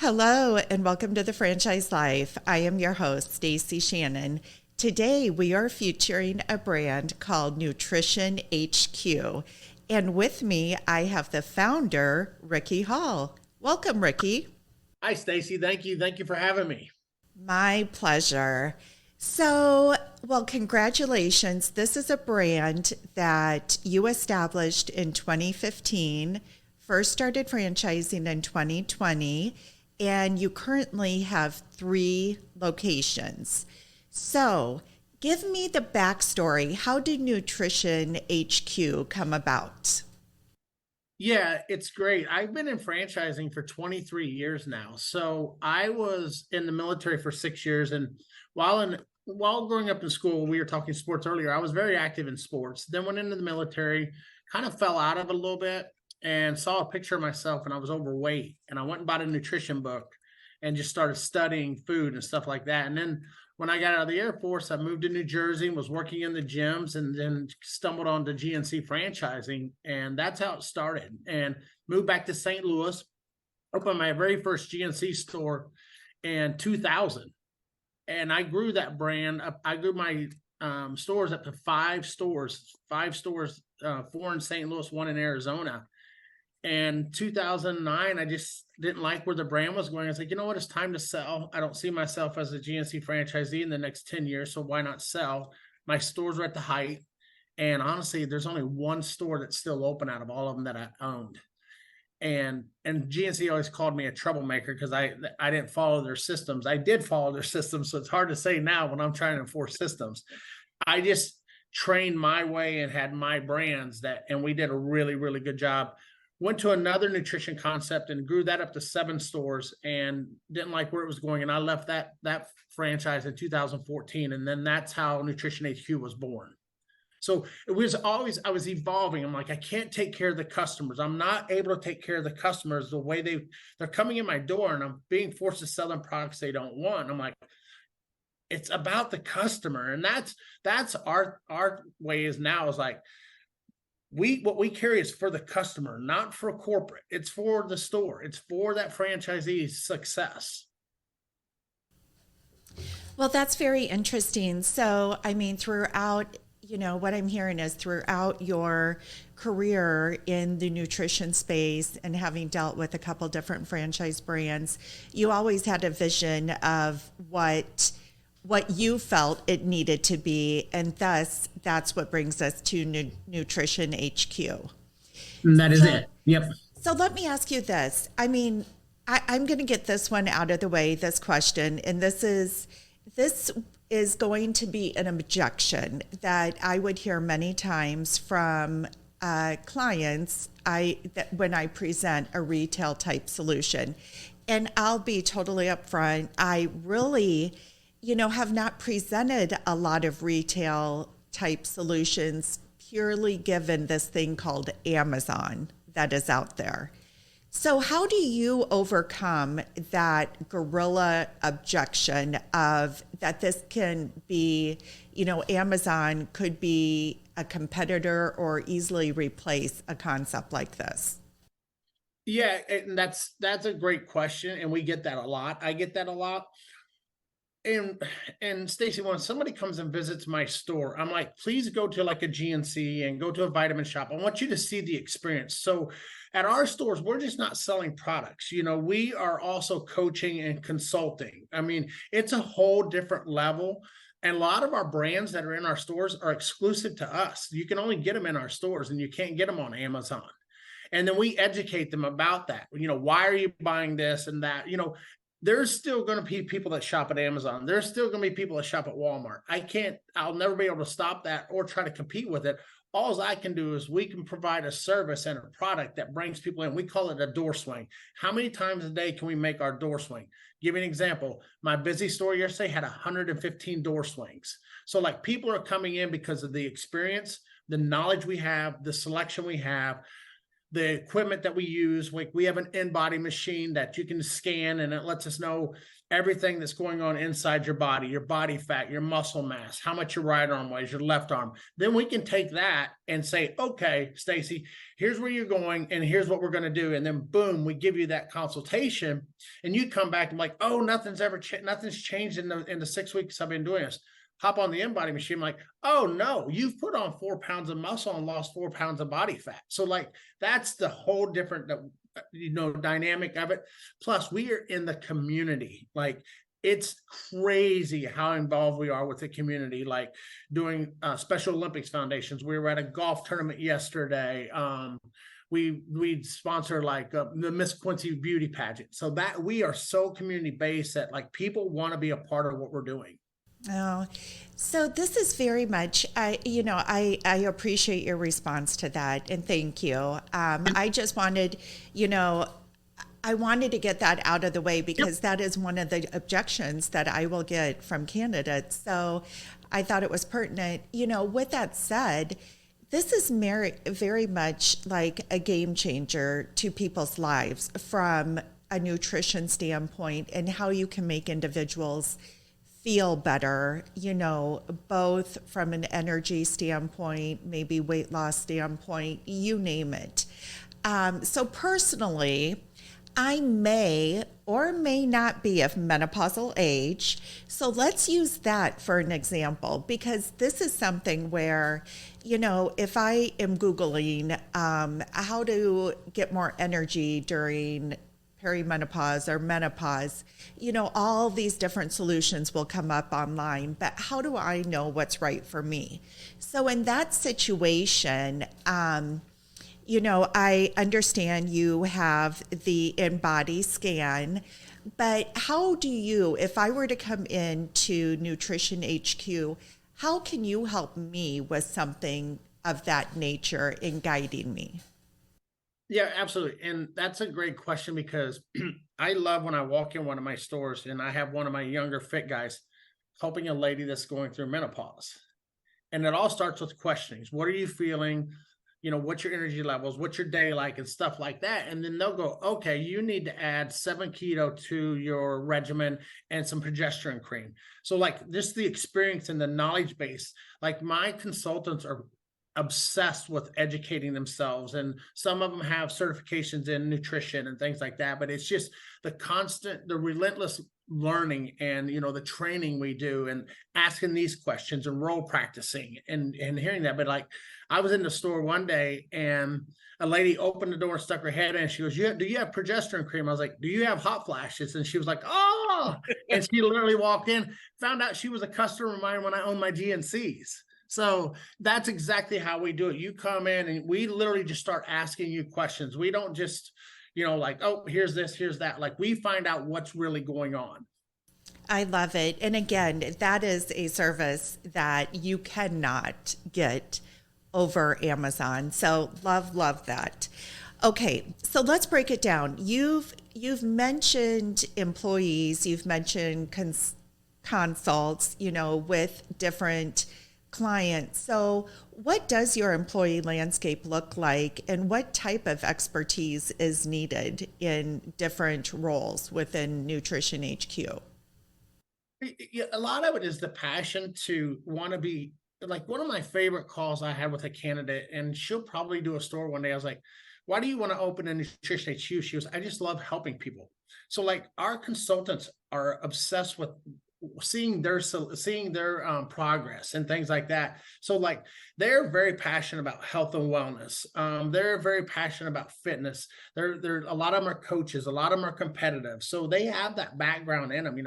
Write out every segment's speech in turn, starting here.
Hello and welcome to the Franchise Life. I am your host, Stacy Shannon. Today we are featuring a brand called Nutrition HQ. And with me, I have the founder, Ricky Hall. Welcome, Ricky. Hi, Stacy. Thank you. Thank you for having me. My pleasure. So, congratulations. This is a brand that you established in 2015, first started franchising in 2020, and you currently have 3 locations. So, give me the backstory. How did Nutrition HQ come about? Yeah, it's great. I've been in franchising for 23 years now. So I was in the military for 6 years, and while growing up in school, we were talking sports earlier. I was very active in sports. Then went into the military, kind of fell out of it a little bit, and saw a picture of myself, and I was overweight. And I went and bought a nutrition book, and just started studying food and stuff like that. And then when I got out of the Air Force, I moved to New Jersey and was working in the gyms, and then stumbled onto GNC franchising. And that's how it started. And moved back to St. Louis, opened my very first GNC store in 2000. And I grew that brand up. I grew my stores up to 5 stores, 4 in St. Louis, 1 in Arizona. And 2009, I just didn't like where the brand was going. I was like, you know what? It's time to sell. I don't see myself as a GNC franchisee in the next 10 years. So why not sell? My stores are at the height. And honestly, there's only 1 store that's still open out of all of them that I owned. And GNC always called me a troublemaker because I didn't follow their systems. I did follow their systems. So it's hard to say now when I'm trying to enforce systems. I just trained my way and had my brands and we did a really, really good job. Went to another nutrition concept and grew that up to 7 stores and didn't like where it was going. And I left that franchise in 2014. And then that's how Nutrition HQ was born. So it was always, I was evolving. I'm like, I can't take care of the customers. I'm not able to take care of the customers the way they're coming in my door, and I'm being forced to sell them products they don't want. I'm like, it's about the customer. And that's our way is now is like, what we carry is for the customer, not for corporate. It's for the store. It's for that franchisee's success. Well, that's very interesting. So, I mean, throughout, what I'm hearing is throughout your career in the nutrition space and having dealt with a couple different franchise brands, you always had a vision of what you felt it needed to be, and thus that's what brings us to Nutrition HQ. And that is So, it. Yep. so let me ask you this. I mean, I'm going to get this one out of the way, this question, and this is going to be an objection that I would hear many times from clients when I present a retail type solution. And I'll be totally upfront. I really have not presented a lot of retail type solutions purely given this thing called Amazon that is out there. So how do you overcome that guerrilla objection of that this can be, Amazon could be a competitor or easily replace a concept like this? Yeah, and that's a great question, and we get that a lot. I get that a lot. And Stacy, when somebody comes and visits my store, I'm like, please go to like a GNC and go to a vitamin shop. I want you to see the experience. So at our stores, we're just not selling products. We are also coaching and consulting. I mean, it's a whole different level. And a lot of our brands that are in our stores are exclusive to us. You can only get them in our stores, and you can't get them on Amazon. And then we educate them about that. Why are you buying this and that? There's still going to be people that shop at Amazon. There's still going to be people that shop at Walmart. I'll never be able to stop that or try to compete with it. All I can do is we can provide a service and a product that brings people in. We call it a door swing. How many times a day can we make our door swing? Give you an example. My busy store yesterday had 115 door swings. So like people are coming in because of the experience, the knowledge we have, the selection we have, the equipment that we use. Like we have an in-body machine that you can scan and it lets us know everything that's going on inside your body fat, your muscle mass, how much your right arm weighs, your left arm. Then we can take that and say, okay, Stacy, here's where you're going and here's what we're going to do. And then boom, we give you that consultation and you come back and like, oh, nothing's changed in the 6 weeks I've been doing this. Hop on the InBody machine, I'm like, oh no, you've put on 4 pounds of muscle and lost 4 pounds of body fat. So like, that's the whole different, dynamic of it. Plus we are in the community. Like, it's crazy how involved we are with the community, like doing Special Olympics foundations. We were at a golf tournament yesterday. We sponsor like the Miss Quincy beauty pageant. So that we are so community based that like people want to be a part of what we're doing. Oh, so this is very much, I appreciate your response to that, and thank you. I just wanted, I wanted to get that out of the way because that is one of the objections that I will get from candidates. So I thought it was pertinent. With that said, this is very much like a game changer to people's lives from a nutrition standpoint and how you can make individuals feel better, both from an energy standpoint, maybe weight loss standpoint, you name it. So personally, I may or may not be of menopausal age. So let's use that for an example, because this is something where, if I am Googling how to get more energy during perimenopause or menopause, all these different solutions will come up online, but how do I know what's right for me? So in that situation, I understand you have the InBody scan, but how do you, if I were to come into Nutrition HQ, how can you help me with something of that nature in guiding me? Yeah, absolutely. And that's a great question because I love when I walk in one of my stores and I have one of my younger fit guys helping a lady that's going through menopause. And it all starts with questionings. What are you feeling? What's your energy levels? What's your day like and stuff like that? And then they'll go, okay, you need to add 7 keto to your regimen and some progesterone cream. So like just the experience and the knowledge base, like my consultants are obsessed with educating themselves, and some of them have certifications in nutrition and things like that, but it's just the relentless learning and the training we do and asking these questions and role practicing and hearing that. But like, I was in the store one day and a lady opened the door and stuck her head in. She goes, do you have progesterone cream? I was like, do you have hot flashes? And she was like, oh, and she literally walked in, found out she was a customer of mine when I owned my GNCs. So that's exactly how we do it. You come in and we literally just start asking you questions. We don't just, like, oh, here's this, here's that. Like, we find out what's really going on. I love it. And again, that is a service that you cannot get over Amazon. So love that. Okay, so let's break it down. You've mentioned employees, you've mentioned consults, with different clients. So what does your employee landscape look like, and what type of expertise is needed in different roles within Nutrition HQ? A lot of it is the passion to want to be like, one of my favorite calls I had with a candidate, and she'll probably do a store one day. I was like, why do you want to open a Nutrition HQ? She goes, I just love helping people. So like, our consultants are obsessed with seeing their progress and things like that. So like, they're very passionate about health and wellness. They're very passionate about fitness. They're a lot of them are coaches. A lot of them are competitive. So they have that background in them.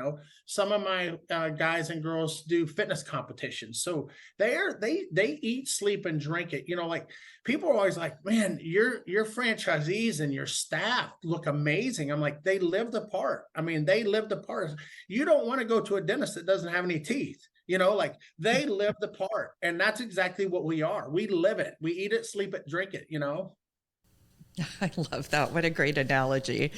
Some of my guys and girls do fitness competitions. So they eat, sleep, and drink it. Like, people are always like, man, your franchisees and your staff look amazing. I'm like, they live the part. I mean, they live the part. You don't want to go to a dentist that doesn't have any teeth. Like, they live the part, and that's exactly what we are. We live it. We eat it, sleep it, drink it. I love that. What a great analogy.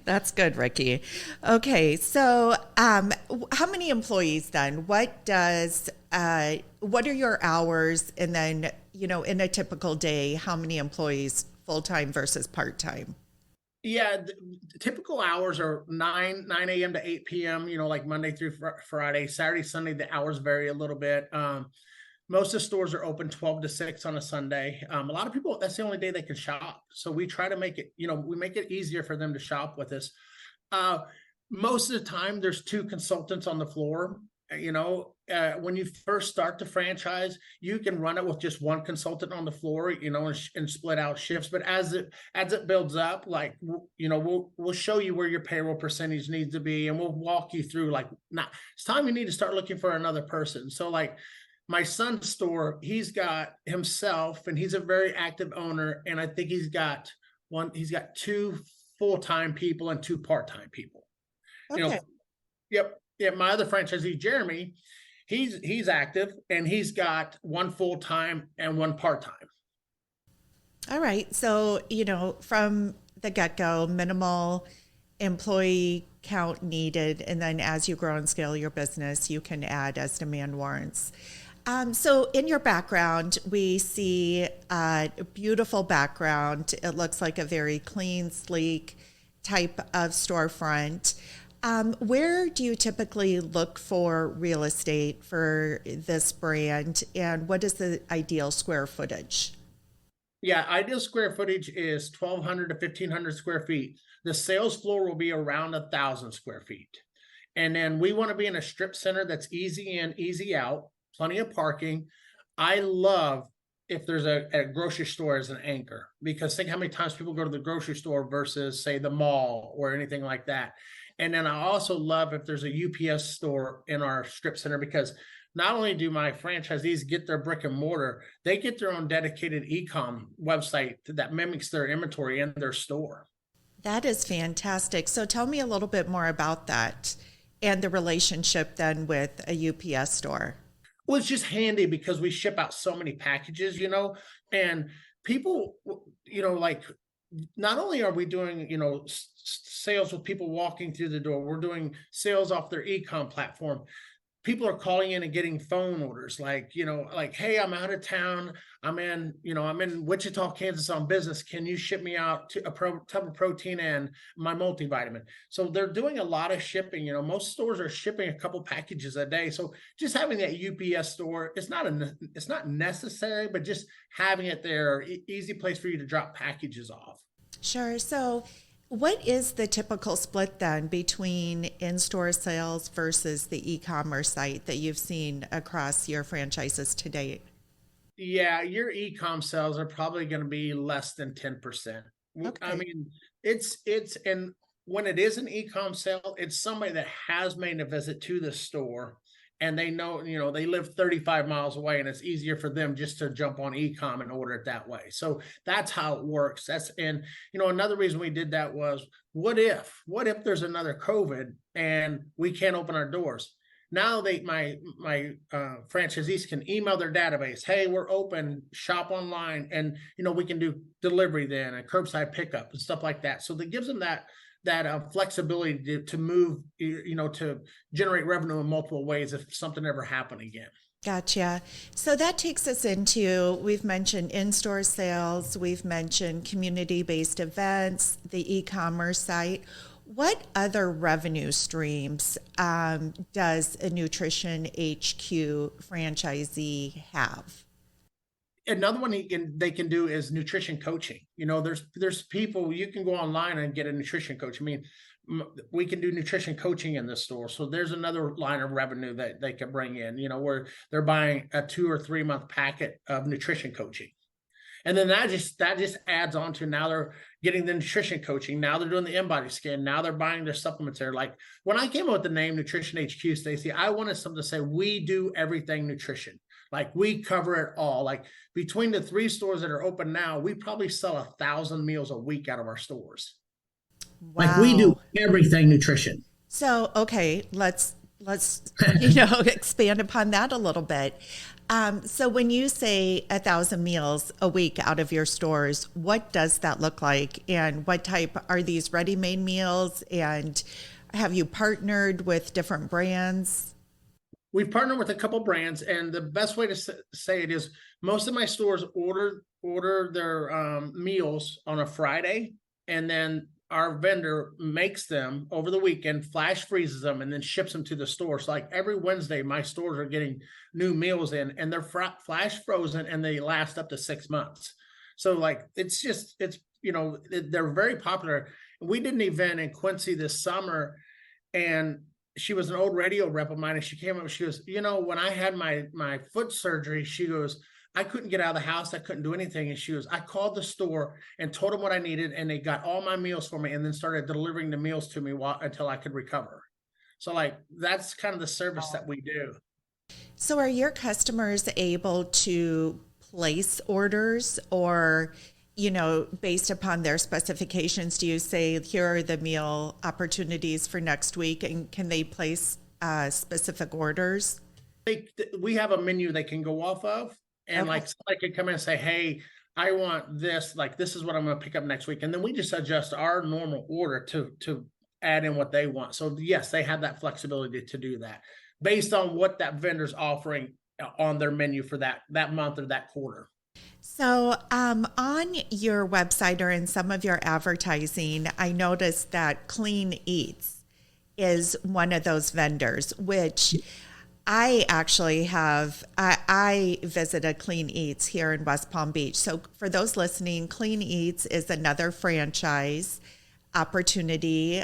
That's good, Ricky. Okay, so how many employees then? What are your hours? And then, in a typical day, how many employees, full-time versus part-time? Yeah, typical hours are 9 a.m. to 8 p.m., like Monday through Friday. Saturday, Sunday, the hours vary a little bit. Most of the stores are open 12 to 6 on a Sunday. A lot of people, that's the only day they can shop. So we try to make it, we make it easier for them to shop with us. Uh, Most of the time, there's two consultants on the floor. When you first start the franchise, you can run it with just one consultant on the floor, and split out shifts. But as it builds up, like we'll show you where your payroll percentage needs to be, and we'll walk you through. Like, now it's time you need to start looking for another person. So, like, my son's store, he's got himself, and he's a very active owner, and I think he's got two full-time people and two part-time people. you know Okay. Yep. Yeah. My other franchisee, Jeremy, he's active, and he's got one full time and one part time. All right. So, from the get go, minimal employee count needed. And then as you grow and scale your business, you can add as demand warrants. So, in your background, we see a beautiful background. It looks like a very clean, sleek type of storefront. Where do you typically look for real estate for this brand, and what is the ideal square footage? Yeah, ideal square footage is 1,200 to 1,500 square feet. The sales floor will be around 1,000 square feet. And then we want to be in a strip center that's easy in, easy out, plenty of parking. I love if there's a grocery store as an anchor, because think how many times people go to the grocery store versus, say, the mall or anything like that. And then I also love if there's a UPS store in our strip center, because not only do my franchisees get their brick and mortar, they get their own dedicated e-com website that mimics their inventory in their store. That is fantastic. So tell me a little bit more about that and the relationship then with a UPS store. Well, it's just handy because we ship out so many packages, and people, like, not only are we doing, sales with people walking through the door, we're doing sales off their e-com platform. People are calling in and getting phone orders, like, hey, I'm out of town. I'm in Wichita, Kansas on business. Can you ship me out to a tub of protein and my multivitamin? So they're doing a lot of shipping. Most stores are shipping a couple packages a day. So just having that UPS store, it's not necessary, but just having it there, easy place for you to drop packages off. Sure. So what is the typical split then between in-store sales versus the e-commerce site that you've seen across your franchises to date? Yeah, your e-com sales are probably going to be less than 10%. I Okay. mean, and when it is an e-com sale, it's somebody that has made a visit to the store, and they know, they live 35 miles away, and it's easier for them just to jump on e-com and order it that way. So that's how it works. Another reason we did that was, what if there's another COVID and we can't open our doors? Now my franchisees can email their database, hey, we're open, shop online, and we can do delivery then and curbside pickup and stuff like that. So that gives them that flexibility to move, to generate revenue in multiple ways if something ever happened again. Gotcha. So that takes us into, we've mentioned in-store sales, we've mentioned community-based events, the e-commerce site. What other revenue streams does a Nutrition HQ franchisee have? Another one they can do is nutrition coaching. There's people, you can go online and get a nutrition coach. I mean, we can do nutrition coaching in the store. So there's another line of revenue that they can bring in, where they're buying a 2 or 3 month packet of nutrition coaching. And then that just adds on to, now they're getting the nutrition coaching. Now they're doing the InBody scan. Now they're buying their supplements there. Like, when I came up with the name Nutrition HQ, Stacy, I wanted something to say, we do everything nutrition. Like, we cover it all. Like, between the 3 stores that are open now, we probably sell 1,000 meals a week out of our stores. Like, we do Wow. everything nutrition. So, okay, let's expand upon that a little bit. So when you say 1,000 meals a week out of your stores, what does that look like? And what type are these ready-made meals? And have you partnered with different brands? We've partnered with a couple brands, and the best way to say it is, most of my stores order their meals on a Friday, and then our vendor makes them over the weekend, flash freezes them, and then ships them to the store. So like every Wednesday, my stores are getting new meals in, and they're flash frozen, and they last up to 6 months. So like it's they're very popular. We did an event in Quincy this summer, and she was an old radio rep of mine, and she came up. She goes, when I had my foot surgery, she goes, I couldn't get out of the house. I couldn't do anything. And she goes, I called the store and told them what I needed, and they got all my meals for me, and then started delivering the meals to me until I could recover. So like that's kind of the service that we do. So are your customers able to place orders, or, based upon their specifications, do you say, here are the meal opportunities for next week, and can they place specific orders? We have a menu they can go off of, and Okay. like somebody could come in and say, hey, I want this, like this is what I'm going to pick up next week, and then we just adjust our normal order to add in what they want. So yes, they have that flexibility to do that based on what that vendor's offering on their menu for that month or that quarter. So on your website or in some of your advertising, I noticed that Clean Eats is one of those vendors, which I actually have. I visited Clean Eats here in West Palm Beach. So for those listening, Clean Eats is another franchise opportunity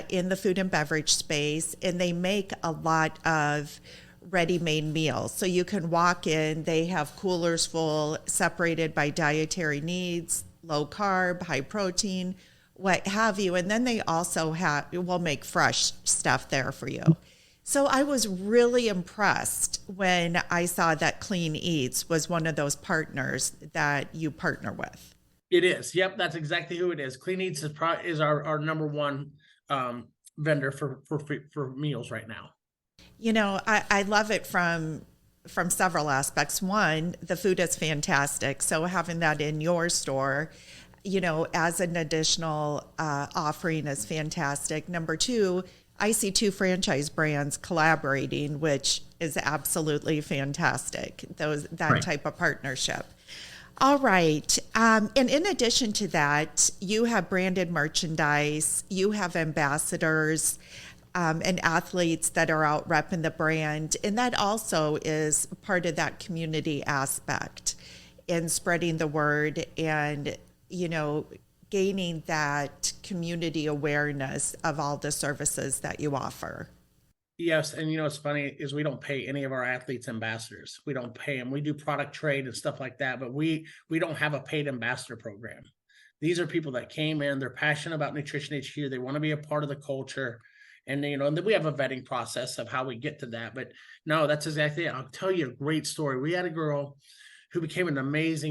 in the food and beverage space, and they make a lot of ready-made meals. So you can walk in, they have coolers full, separated by dietary needs, low carb, high protein, what have you. And then they also will make fresh stuff there for you. So I was really impressed when I saw that Clean Eats was one of those partners that you partner with. It is. Yep, that's exactly who it is. Clean Eats is our number one vendor for meals right now. I love it from several aspects. One, the food is fantastic. So having that in your store, as an additional offering is fantastic. Number two, I see two franchise brands collaborating, which is absolutely fantastic. That right. Type of partnership. All right. And in addition to that, you have branded merchandise, you have ambassadors, and athletes that are out repping the brand. And that also is part of that community aspect in spreading the word and, gaining that community awareness of all the services that you offer. Yes. And what's funny is we don't pay any of our athletes ambassadors. We don't pay them. We do product trade and stuff like that, but we don't have a paid ambassador program. These are people that came in, they're passionate about Nutrition HQ. They want to be a part of the culture. And and then we have a vetting process of how we get to that. But no, that's exactly it. I'll tell you a great story. We had a girl who became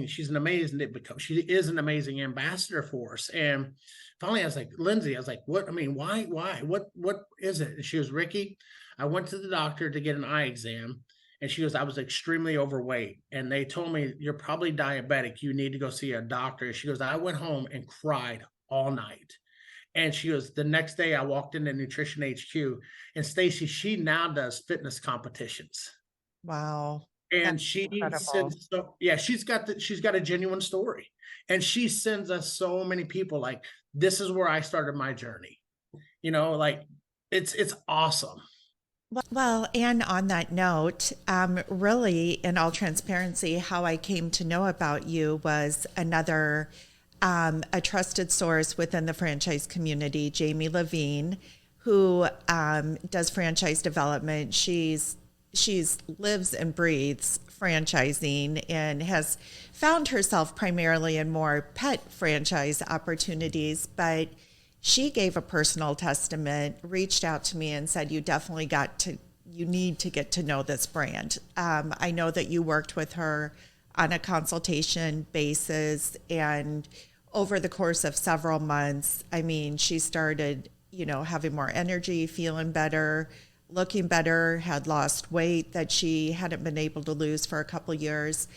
she is an amazing ambassador for us. And finally I was like, Lindsay, what? I mean, why? What is it? And she was, Ricky, I went to the doctor to get an eye exam. And she goes, I was extremely overweight. And they told me, you're probably diabetic. You need to go see a doctor. She goes, I went home and cried all night. And she goes, the next day I walked into Nutrition HQ, and Stacy, she now does fitness competitions. Wow. And she sends, she's got a genuine story, and she sends us so many people like, this is where I started my journey. It's awesome. Well, and on that note, really, in all transparency, how I came to know about you was another a trusted source within the franchise community, Jamie Levine, who does franchise development. She's lives and breathes franchising and has found herself primarily in more pet franchise opportunities, but she gave a personal testament, reached out to me and said, you need to get to know this brand. I know that you worked with her on a consultation basis, and over the course of several months, I mean, she started, having more energy, feeling better, looking better, had lost weight that she hadn't been able to lose for a couple years.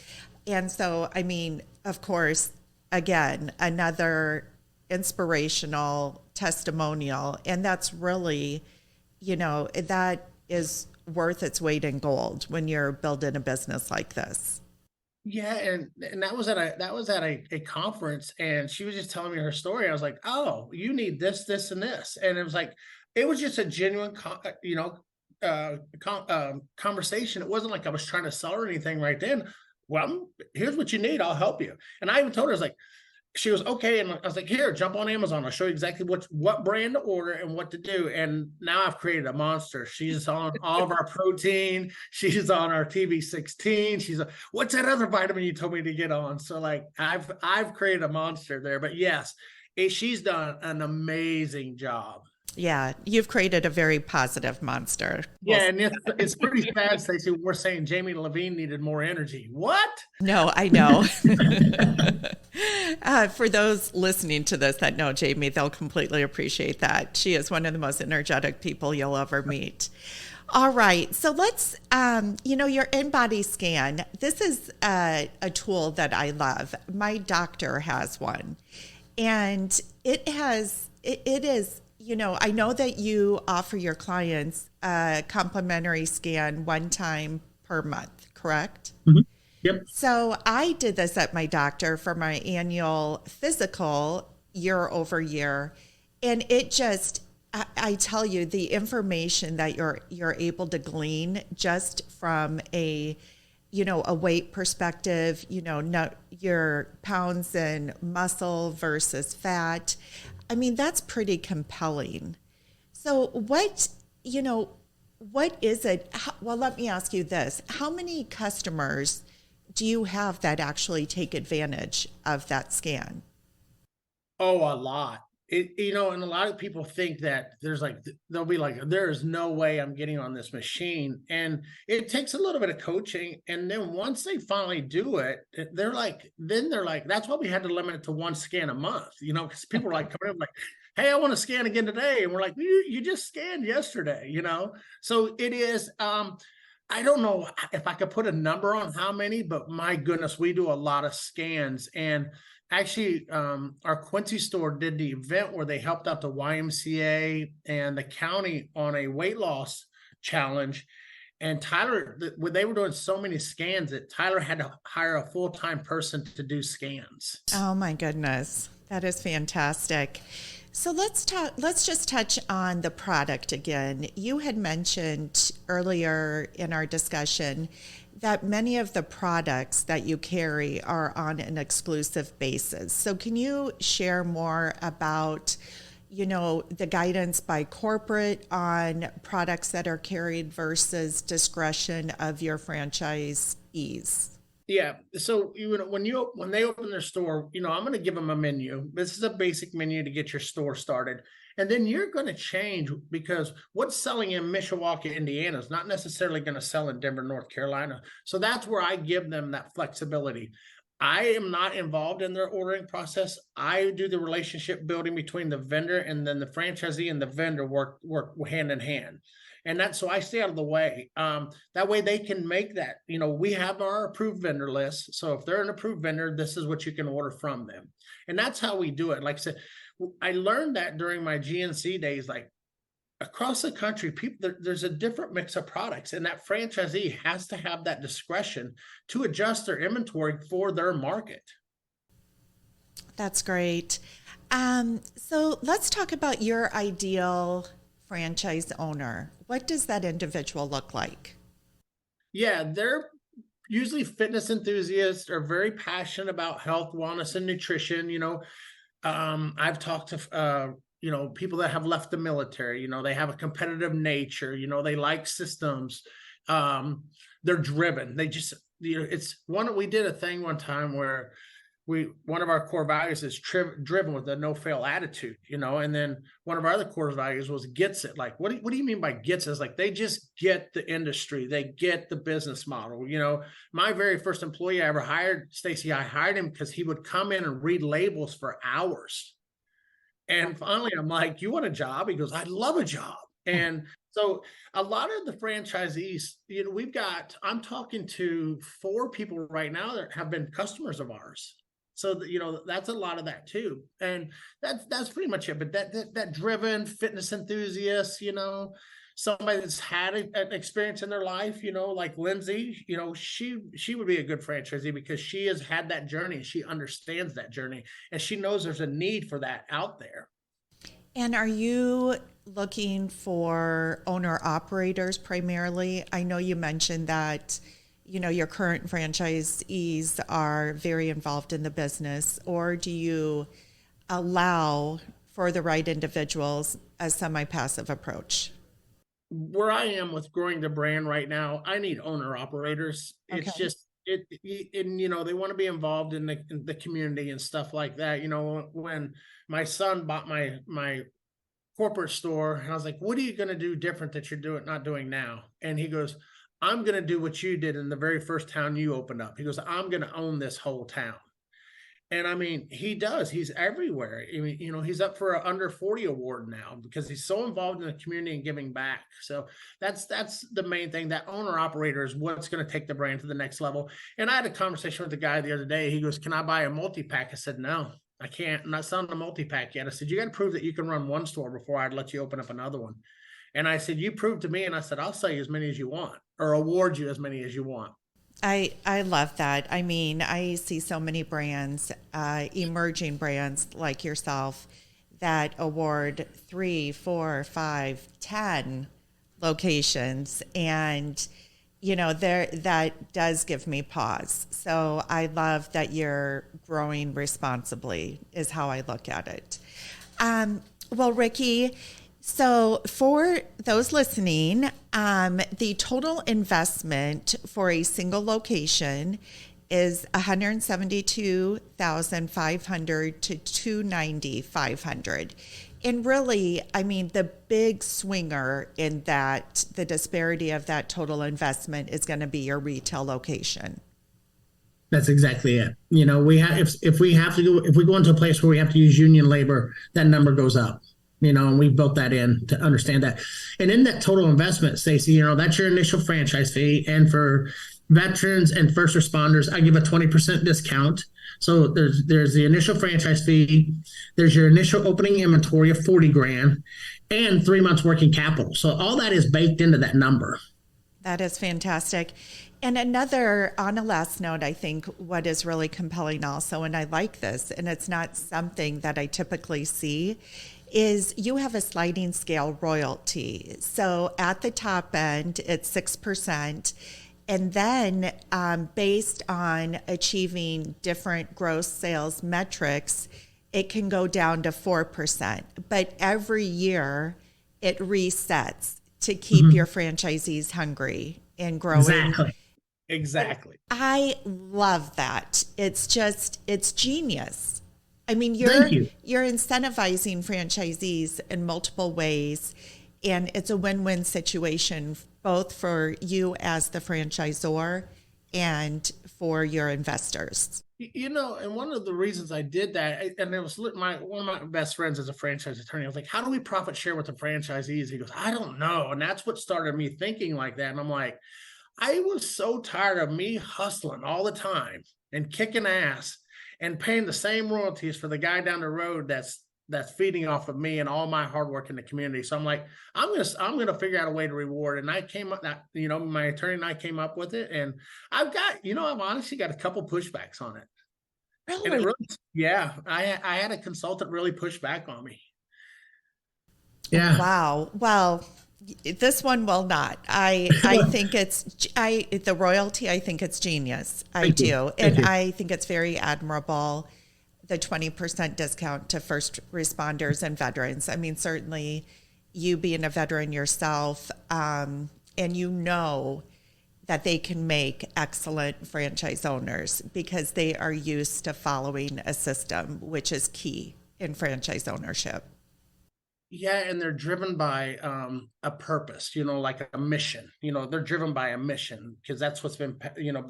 And so, I mean, of course, again, another inspirational testimonial. And that's really, that is worth its weight in gold when you're building a business like this. Yeah, and that was at a conference, and she was just telling me her story. I was like, "Oh, you need this, this, and this," and it was like, it was just a genuine, conversation. It wasn't like I was trying to sell her anything right then. Well, here's what you need. I'll help you. And I even told her, I was like, she was okay, and I was like, "Here, jump on Amazon. I'll show you exactly what brand to order and what to do." And now I've created a monster. She's on all of our protein. She's on our TV16. What's that other vitamin you told me to get on? So like, I've created a monster there. But yes, she's done an amazing job. Yeah, you've created a very positive monster. Well, Yeah, and it's pretty sad, Stacey. We're saying Jamie Levine needed more energy. What? no, I know. For those listening to this that know Jamie, they'll completely appreciate that. She is one of the most energetic people you'll ever meet. All right, so let's, your in-body scan. This is a tool that I love. My doctor has one, and it is, I know that you offer your clients a complimentary scan one time per month, correct? Mhm. Yep. So I did this at my doctor for my annual physical year over year. And it just, I tell you, the information that you're able to glean just from a weight perspective, your pounds and muscle versus fat. I mean, that's pretty compelling. So what is it? Well, let me ask you this. How many customers do you have that actually take advantage of that scan? Oh, a lot. And a lot of people think that they'll be like, there is no way I'm getting on this machine. And it takes a little bit of coaching. And then once they finally do it, they're like, that's why we had to limit it to one scan a month, because people are like coming up like, hey, I want to scan again today. And we're like, you just scanned yesterday. So it is, I don't know if I could put a number on how many, but my goodness, we do a lot of scans. And actually, our Quincy store did the event where they helped out the YMCA and the county on a weight loss challenge. And Tyler, when they were doing so many scans, that Tyler had to hire a full-time person to do scans. Oh my goodness. That is fantastic. So let's just touch on the product again. You had mentioned earlier in our discussion that many of the products that you carry are on an exclusive basis. So can you share more about, the guidance by corporate on products that are carried versus discretion of your franchisees? Yeah. So when they open their store, I'm going to give them a menu. This is a basic menu to get your store started. And then you're going to change, because what's selling in Mishawaka, Indiana is not necessarily going to sell in Denver, North Carolina. So that's where I give them that flexibility. I am not involved in their ordering process. I do the relationship building between the vendor, and then the franchisee and the vendor work hand in hand. And that's, so I stay out of the way. That way they can make that, we have our approved vendor list. So if they're an approved vendor, this is what you can order from them. And that's how we do it. Like I said, I learned that during my GNC days, like across the country, there's a different mix of products, and that franchisee has to have that discretion to adjust their inventory for their market. That's great. So let's talk about your ideal franchise owner. What does that individual look like? Yeah, they're usually fitness enthusiasts, are very passionate about health, wellness, and nutrition. I've talked to people that have left the military. They have a competitive nature. They like systems. They're driven. They just, it's one. We did a thing one time where one of our core values is driven with a no fail attitude, and then one of our other core values was gets it. Like, what do you mean by gets it? It's like, they just get the industry, they get the business model. My very first employee I ever hired, Stacy, I hired him because he would come in and read labels for hours. And finally, I'm like, you want a job? He goes, I'd love a job. And so a lot of the franchisees, I'm talking to 4 people right now that have been customers of ours. So that's a lot of that too. And that's pretty much it. But that driven fitness enthusiast, somebody that's had an experience in their life, like Lindsay, she would be a good franchisee because she has had that journey. She understands that journey and she knows there's a need for that out there. And are you looking for owner operators primarily? I know you mentioned that, your current franchisees are very involved in the business, or do you allow for the right individuals a semi-passive approach? Where I am with growing the brand right now, I need owner operators. It's Okay. just and they want to be involved in the community and stuff like that. When my son bought my corporate store, and I was like, "What are you going to do different that you're not doing now?" And he goes, "I'm going to do what you did in the very first town you opened up." He goes, "I'm going to own this whole town." And I mean, he does. He's everywhere. I mean, he's up for an under 40 award now because he's so involved in the community and giving back. So that's the main thing. That owner operator is what's going to take the brand to the next level. And I had a conversation with the guy the other day. He goes, "Can I buy a multi-pack?" I said, "No, I can't. I'm not selling a multi-pack yet." I said, "You got to prove that you can run one store before I'd let you open up another one." And I said, "You prove to me." And I said, "I'll sell you as many as you want or award you as many as you want." I love that. I mean, I see so many brands, emerging brands like yourself, that award 3, 4, 5, 10 locations, and there that does give me pause. So I love that you're growing responsibly, is how I look at it. Well, Ricky, so for those listening, the total investment for a single location is $172,500 to $290,500. And really, I mean, the big swinger in that, the disparity of that total investment is going to be your retail location. That's exactly it. We have if we have to go if we go into a place where we have to use union labor, that number goes up. And we built that in to understand that. And in that total investment, Stacy, that's your initial franchise fee. And for veterans and first responders, I give a 20% discount. So there's the initial franchise fee, there's your initial opening inventory of 40 grand, and 3 months working capital. So all that is baked into that number. That is fantastic. And on a last note, I think what is really compelling also, and I like this, and it's not something that I typically see, is you have a sliding scale royalty. So at the top end, it's 6%. And then based on achieving different gross sales metrics, it can go down to 4%. But every year, it resets to keep your franchisees hungry and growing. Exactly. I love that. It's genius. I mean, Thank you. you're incentivizing franchisees in multiple ways, and it's a win-win situation both for you as the franchisor and for your investors. And one of the reasons I did that, and it was one of my best friends as a franchise attorney. I was like, "How do we profit share with the franchisees?" He goes, "I don't know." And that's what started me thinking like that. And I'm like, I was so tired of me hustling all the time and kicking ass and paying the same royalties for the guy down the road that's feeding off of me and all my hard work in the community. So I'm like, I'm gonna figure out a way to reward. And I came up that, my attorney and I came up with it. And I've honestly got a couple pushbacks on it. And it Really? really, yeah, I had a consultant really push back on me. Oh, Yeah. wow. Well, this one will not. I think the royalty, I think it's genius. I Thank you. do. Thank And you. I think it's very admirable, the 20% discount to first responders and veterans. I mean, certainly you being a veteran yourself, and that they can make excellent franchise owners because they are used to following a system, which is key in franchise ownership. Yeah, and they're driven by a purpose, like a mission. They're driven by a mission because that's what's been,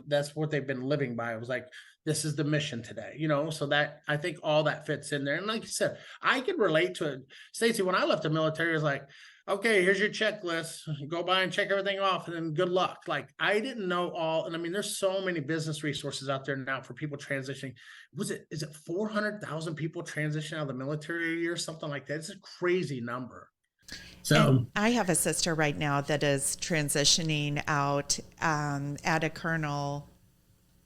that's what they've been living by. It was like, this is the mission today, so that I think all that fits in there. And like you said, I can relate to it. Stacey, when I left the military, it was like, okay, here's your checklist. Go by and check everything off, and then good luck. Like, I didn't know all, and I mean, there's so many business resources out there now for people transitioning. Is it 400,000 people transition out of the military a year, something like that? It's a crazy number. So And I have a sister right now that is transitioning out at a colonel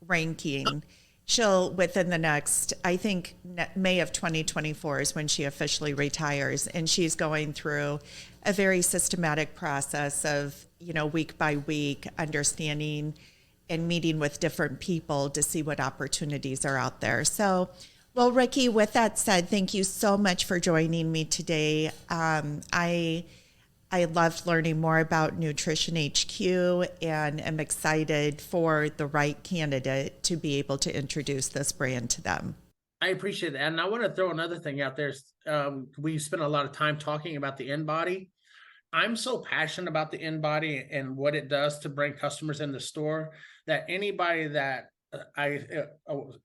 ranking. She'll, within the next, I think May of 2024 is when she officially retires. And she's going through a very systematic process of, week by week, understanding and meeting with different people to see what opportunities are out there. So, well, Ricky, with that said, thank you so much for joining me today. I loved learning more about Nutrition HQ and am excited for the right candidate to be able to introduce this brand to them. I appreciate that. And I want to throw another thing out there. We spent a lot of time talking about the InBody. I'm so passionate about the InBody and what it does to bring customers in the store that anybody that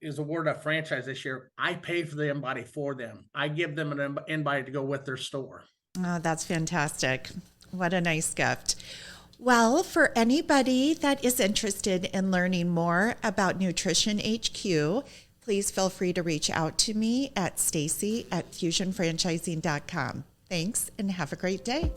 is awarded a franchise this year, I pay for the InBody for them. I give them an InBody to go with their store. Oh, that's fantastic. What a nice gift. Well, for anybody that is interested in learning more about Nutrition HQ, please feel free to reach out to me at Stacy@fusionfranchising.com. Thanks and have a great day.